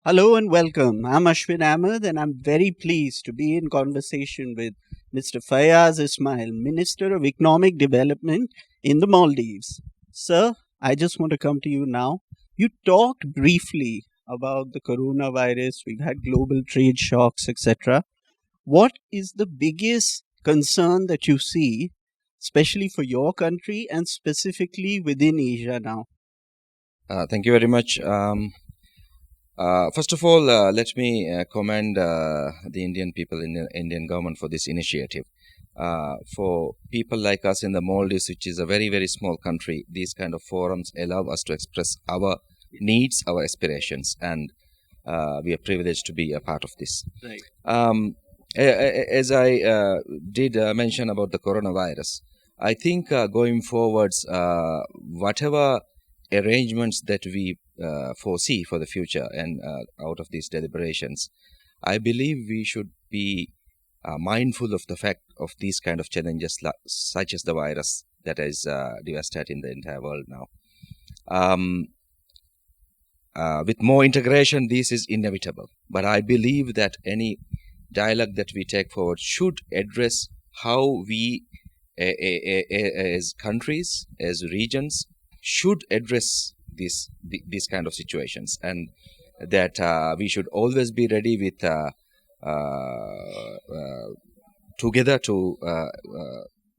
Hello and welcome. I'm Ashwin Ahmad and I'm very pleased to be in conversation with Mr. Fayyaz Ismail, Minister of Economic Development in the Maldives. Sir, I just want to come to you now. You talked briefly about the coronavirus, we've had global trade shocks, etc. What is the biggest concern that you see, especially for your country and specifically within Asia now? Thank you very much. First of all, let me commend the Indian people in the Indian government for this initiative. For people like us in the Maldives, which is a very, very small country, these kind of forums allow us to express our needs, our aspirations, and we are privileged to be a part of this. Right. As I did mention about the coronavirus, I think going forwards, whatever arrangements that we foresee for the future and out of these deliberations, I believe we should be mindful of the fact of these kind of challenges, such as the virus that is devastating the entire world now. With more integration, this is inevitable. But I believe that any dialogue that we take forward should address how we, as countries, as regions, should address these kind of situations, and that we should always be ready with together to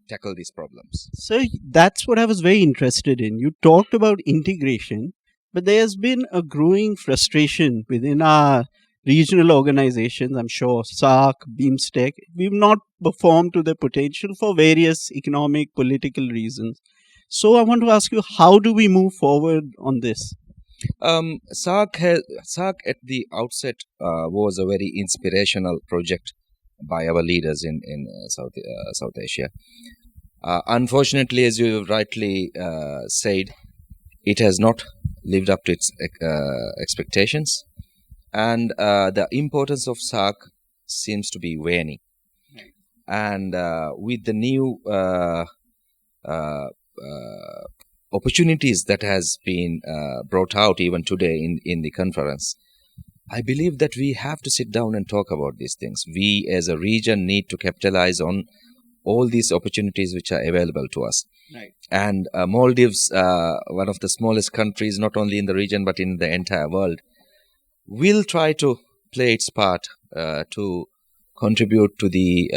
tackle these problems. So that's what I was very interested in. You talked about integration, but there's been a growing frustration within our regional organizations. I'm sure SAARC, BIMSTEC, we've not performed to their potential for various economic, political reasons. So I want to ask you, how do we move forward on this? SAARC at the outset was a very inspirational project by our leaders in South Asia. Unfortunately, as you rightly said, it has not lived up to its expectations, and the importance of SAARC seems to be waning. And with the new opportunities that has been brought out even today in the conference, I believe that we have to sit down and talk about these things. We as a region need to capitalize on all these opportunities which are available to us. Right. And Maldives, one of the smallest countries, not only in the region but in the entire world, will try to play its part to contribute to the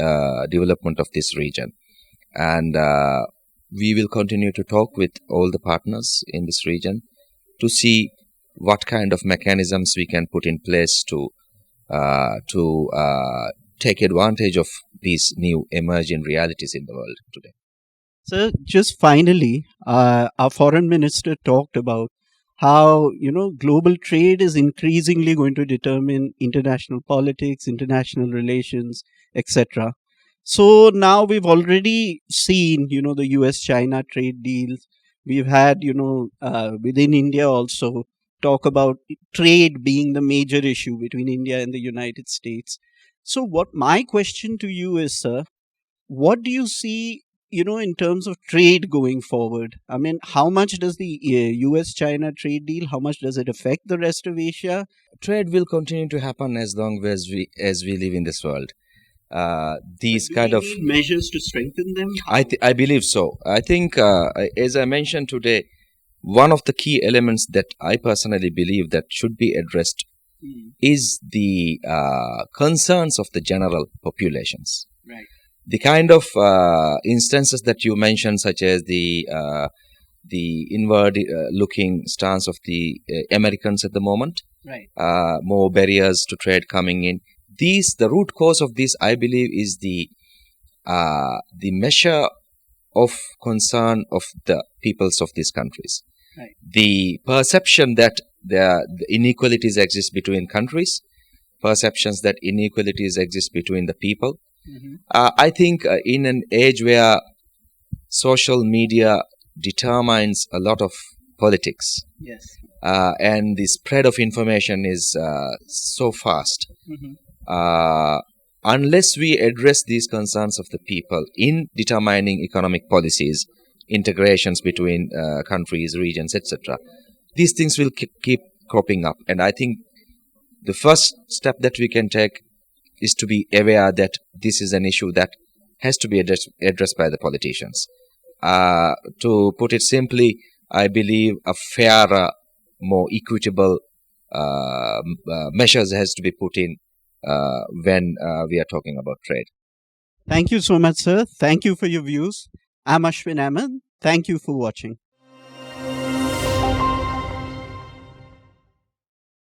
development of this region. And we will continue to talk with all the partners in this region to see what kind of mechanisms we can put in place to take advantage of these new emerging realities in the world today. So just finally, our foreign minister talked about how global trade is increasingly going to determine international politics, international relations, etc. So now we've already seen the US-China trade deals. We've had within India also talk about trade being the major issue between India and the United States. So what my question to you is, sir, what do you see in terms of trade going forward? I mean, how much does the US China trade deal, how much does it affect the rest of Asia? Trade will continue to happen as long as we live in this world. These Do kind we of need measures to strengthen them? I believe so. I think, as I mentioned today, one of the key elements that I personally believe that should be addressed is the concerns of the general populations. Right. The kind of instances that you mentioned, such as the inward looking stance of the Americans at the moment, Right. More barriers to trade coming in. The root cause of this, I believe, is the measure of concern of the peoples of these countries. Right. The perception that the inequalities exist between countries, perceptions that inequalities exist between the people. Mm-hmm. I think in an age where social media determines a lot of politics, Yes. and the spread of information is so fast, Mm-hmm. unless we address these concerns of the people in determining economic policies, integrations between countries, regions, etc., these things will keep cropping up. And I think the first step that we can take is to be aware that this is an issue that has to be addressed by the politicians. To put it simply, I believe a fairer, more equitable measures has to be put in when we are talking about trade. Thank you so much, sir. Thank you for your views. I'm Ashwin Ahmad. Thank you for watching.